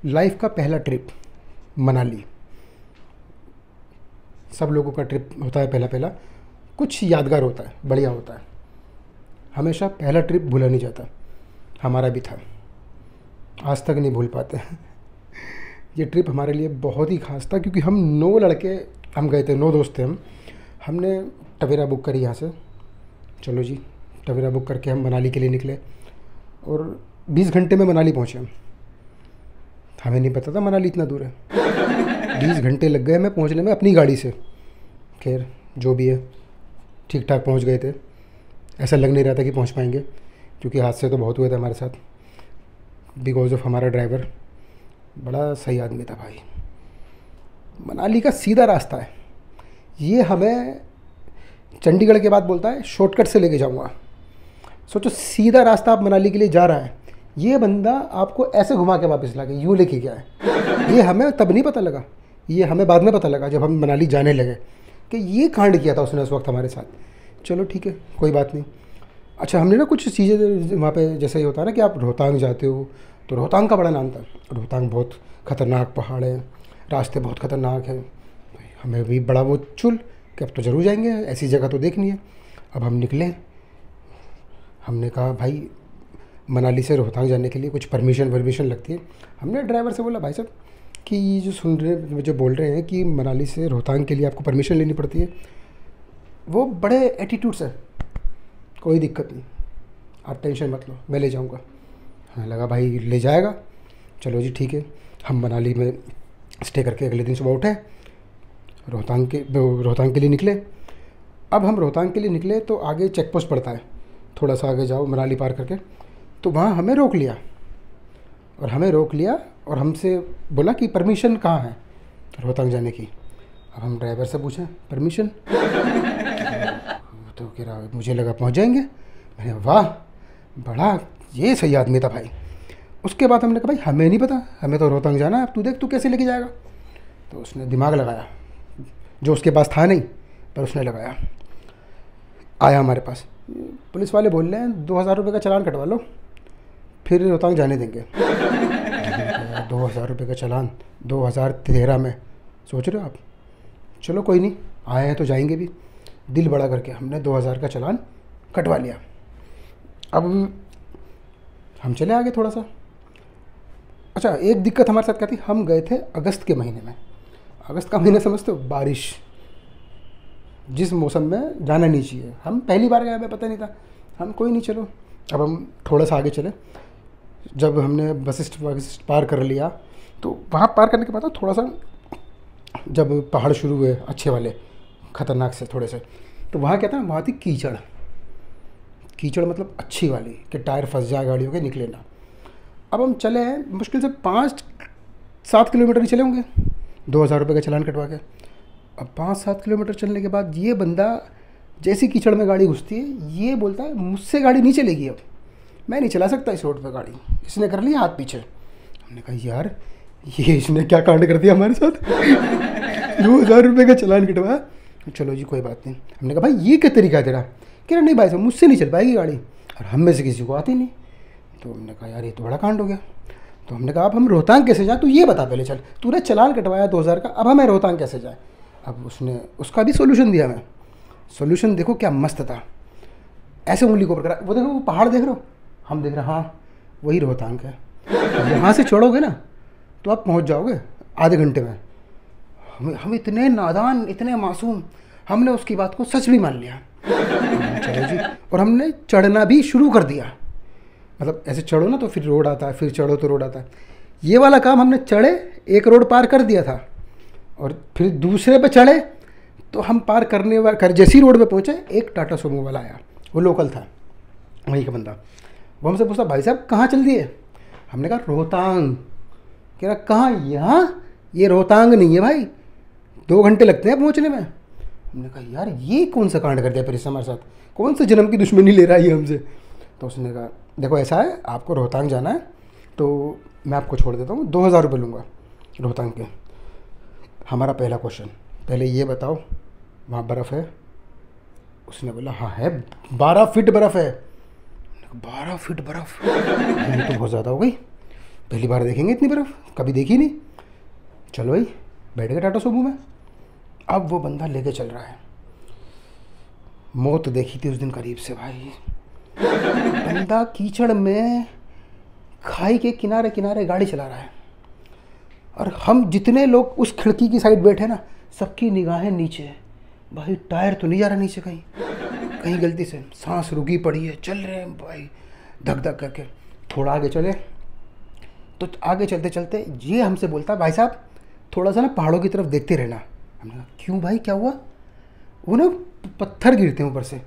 Life का पहला trip Manali. सब लोगों का ट्रिप होता है पहला पहला, कुछ यादगार होता है, बढ़िया होता है। हमेशा पहला ट्रिप भूला नहीं जाता, हमारा भी था, आज तक नहीं भूल पाते। ये ट्रिप हमारे लिए बहुत ही ख़ास था क्योंकि हम 9 लड़के हम गए थे, 9 दोस्त थे हम। हमने टवेरा बुक करी यहाँ से, चलो जी टवेरा बुक करके हम मनाली के लिए निकले और 20 घंटे में मनाली पहुँचे हम। हमें नहीं पता था मनाली इतना दूर है। 20 घंटे लग गए हमें पहुँचने में अपनी गाड़ी से। खैर जो भी है, ठीक ठाक पहुँच गए थे। ऐसा लग नहीं रहा था कि पहुँच पाएंगे क्योंकि हादसे तो बहुत हुए थे हमारे साथ, बिकॉज ऑफ हमारा ड्राइवर बड़ा सही आदमी था भाई। मनाली का सीधा रास्ता है, ये हमें चंडीगढ़ के बाद बोलता है शॉर्टकट से लेके जाऊंगा। सोचो सीधा रास्ता आप मनाली के लिए जा रहा है, ये बंदा आपको ऐसे घुमा के वापस ला के यूँ लेके गया है। ये हमें तब नहीं पता लगा, ये हमें बाद में पता लगा जब हम मनाली जाने लगे कि ये कांड किया था उसने उस वक्त हमारे साथ। चलो ठीक है, कोई बात नहीं। अच्छा, हमने ना कुछ चीज़ें वहाँ पे, जैसे ही होता है ना कि आप रोहतांग जाते हो, तो रोहतांग का बड़ा नाम था। रोहतांग बहुत ख़तरनाक पहाड़ है, रास्ते बहुत ख़तरनाक हैं। हमें भी बड़ा वो चुल कि अब तो ज़रूर जाएंगे, ऐसी जगह तो देखनी है। अब हम निकले, हमने कहा भाई मनाली से रोहतांग जाने के लिए कुछ परमिशन लगती है। हमने ड्राइवर से बोला भाई साहब कि ये जो सुन रहे, जो बोल रहे हैं कि मनाली से रोहतांग के लिए आपको परमिशन लेनी पड़ती है, वो बड़े एटीट्यूड से, कोई दिक्कत नहीं, आप टेंशन मत लो, मैं ले जाऊंगा। हमें लगा भाई ले जाएगा, चलो जी ठीक है। हम मनाली में स्टे करके अगले दिन सुबह उठे, रोहतांग के लिए निकले। अब हम रोहतांग के लिए निकले तो आगे चेक पोस्ट पड़ता है, थोड़ा सा आगे जाओ मनाली पार करके, तो वहाँ हमें रोक लिया और हमसे बोला कि परमिशन कहाँ है रोहतांग जाने की। अब हम ड्राइवर से पूछें परमिशन, तो कह रहा मुझे लगा पहुँच जाएंगे। मैंने वाह, बड़ा ये सही आदमी था भाई। उसके बाद हमने कहा भाई हमें नहीं पता, हमें तो रोहतांग जाना है, अब तू देख तू कैसे लेके जाएगा। तो उसने दिमाग लगाया, जो उसके पास था नहीं पर उसने लगाया। आया हमारे पास, पुलिस वाले बोल रहे हैं 2000 रुपये का चालान कटवा लो फिर रोहतांग जाने देंगे। 2000 रुपये का चालान 2013 में, सोच रहे हो आप। चलो कोई नहीं, आए हैं तो जाएंगे भी। दिल बड़ा करके हमने 2000 का चालान कटवा लिया। अब हम चले आगे थोड़ा सा। अच्छा, एक दिक्कत हमारे साथ क्या थी, हम गए थे अगस्त के महीने में। अगस्त का महीना समझते हो, बारिश, जिस मौसम में जाना नहीं चाहिए। हम पहली बार गए, हमें पता नहीं था। हम कोई नहीं, चलो अब हम थोड़ा सा आगे चले। जब हमने वशिष्ठ पार कर लिया तो वहाँ पार करने के बाद थोड़ा सा जब पहाड़ शुरू हुए अच्छे वाले, ख़तरनाक से थोड़े से, तो वहाँ क्या था, वहाँ थी कीचड़ मतलब अच्छी वाली कि टायर फंस जाए गाड़ियों के, निकले ना। अब हम चले हैं, मुश्किल से 5-7 किलोमीटर ही चले होंगे 2000 रुपये का चालान कटवा के। अब 5-7 किलोमीटर चलने के बाद ये बंदा जैसी कीचड़ में गाड़ी घुसती है, ये बोलता है मुझसे गाड़ी नहीं चलेगी, अब मैं नहीं चला सकता इस रोड पे गाड़ी। इसने कर लिया हाथ पीछे। हमने कहा यार ये इसने क्या कांड कर दिया हमारे साथ। 2000 रुपये का चालान कटवाया, चलो जी कोई बात नहीं। हमने कहा भाई ये क्या तरीका है तेरा। कह रहा नहीं भाई साहब मुझसे नहीं चल पाएगी गाड़ी, और हम में से किसी को आती नहीं। तो हमने कहा यार ये तो बड़ा कांड हो गया। तो हमने कहा अब हम रोहतांग कैसे जाए, तू ये बता पहले, चल तूने चालान कटवाया 2000 का, अब हमें रोहतांग कैसे जाए। अब उसने उसका भी सोल्यूशन दिया हमें। सोल्यूशन देखो क्या मस्त था, ऐसे उंगली को पकड़ा, वो देखो वो पहाड़ देख रहे हो, हम देख रहे हैं, हाँ वही रोहतांग है। यहाँ से छोड़ोगे ना तो आप पहुँच जाओगे आधे घंटे में। हम इतने नादान, इतने मासूम, हमने उसकी बात को सच भी मान लिया। चलो जी, और हमने चढ़ना भी शुरू कर दिया। मतलब ऐसे चढ़ो ना तो फिर रोड आता है, फिर चढ़ो तो रोड आता है। ये वाला काम हमने चढ़े, एक रोड पार कर दिया था, और फिर दूसरे पे चढ़े तो हम पार कर जैसी रोड पे पहुँचे, एक टाटा सुमो वाला आया, वो लोकल था वहीं का बंदा। वो हमसे पूछा भाई साहब कहाँ चल दिए। हमने कहा रोहतांग। कह रहा कहाँ, यहाँ, ये रोहतांग नहीं है भाई, 2 घंटे लगते हैं पहुँचने में। हमने कहा यार ये कौन सा कांड कर दिया फिर इससे हमारे साथ, कौन से जन्म की दुश्मनी ले रहा है ये हमसे। तो उसने कहा देखो ऐसा है, आपको रोहतांग जाना है तो मैं आपको छोड़ देता हूँ, 2000 रुपये लूँगा रोहतांग के। हमारा पहला क्वेश्चन, पहले ये बताओ वहाँ बर्फ़ है। उसने बोला हाँ है, 12 फीट बर्फ़ है। 12 फीट बर्फ़, ये तो बहुत ज़्यादा हो गई, पहली बार देखेंगे इतनी बर्फ़, कभी देखी नहीं। चलो भाई बैठ गए टाटा सुमो में। अब वो बंदा लेके चल रहा है। मौत देखी थी उस दिन करीब से भाई। बंदा कीचड़ में खाई के किनारे किनारे गाड़ी चला रहा है, और हम जितने लोग उस खिड़की की साइड बैठे ना, सबकी निगाहें नीचे है। भाई टायर तो नहीं जा रहा नीचे, कहीं कहीं गलती से सांस रुकी पड़ी है, चल रहे हैं भाई धक धक करके। थोड़ा आगे चले तो आगे चलते चलते ये हमसे बोलता, भाई साहब थोड़ा सा ना पहाड़ों की तरफ देखते रहना। हमने कहा क्यों भाई क्या हुआ? वो ना पत्थर गिरते हैं ऊपर से।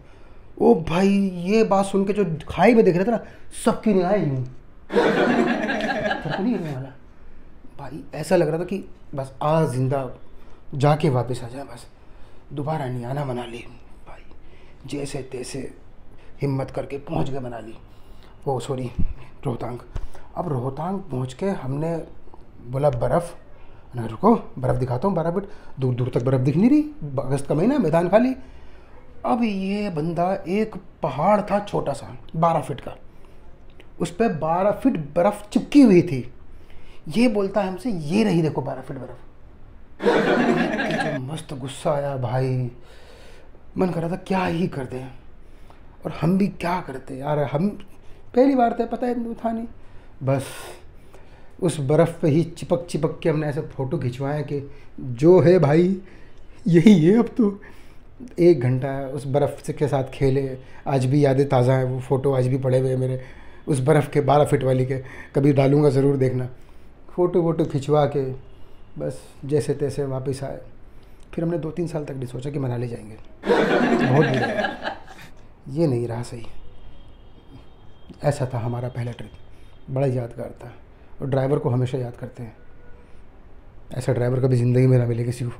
ओ भाई ये बात सुन के जो खाई में देख रहे थे ना, सबकी निगाहें यूँ, पत्थर तो नहीं गिरने वाला भाई। ऐसा लग रहा था कि बस आज जिंदा जाके वापस आ जाए, बस दोबारा नहीं आना मनाली। भाई जैसे तैसे हिम्मत करके पहुंच गए मनाली, वो सॉरी रोहतांग। अब रोहतांग पहुंच के हमने बोला बर्फ़ ना, रुको बर्फ़ दिखाता हूँ। 12 फीट दूर दूर तक बर्फ़ दिख नहीं रही, अगस्त का महीना, मैदान खाली। अब ये बंदा, एक पहाड़ था छोटा सा 12 फीट का, उस पर 12 फीट बर्फ़ चिपकी हुई थी। ये बोलता है हमसे ये रही देखो 12 फीट बर्फ़। जो मस्त गुस्सा आया भाई, मन कर रहा था क्या ही कर दें, और हम भी क्या करते यार, हम पहली बार थे, पता है था नहीं। बस उस बर्फ़ पे ही चिपक चिपक के हमने ऐसे फ़ोटो खिंचवाए कि जो है भाई यही है। अब तो 1 घंटा उस बर्फ़ के साथ खेले, आज भी यादें ताज़ा हैं। वो फ़ोटो आज भी पड़े हुए हैं मेरे, उस बर्फ़ के 12 फीट वाली के, कभी डालूँगा ज़रूर देखना। फ़ोटो वोटो खिंचवा के बस जैसे तैसे वापस आए। फिर हमने 2-3 साल तक नहीं सोचा कि मनाली जाएंगे, बहुत बुरा, ये नहीं रहा सही। ऐसा था हमारा पहला ट्रिप, बड़ा यादगार था, और ड्राइवर को हमेशा याद करते हैं। ऐसा ड्राइवर कभी ज़िंदगी में ना मिले किसी को।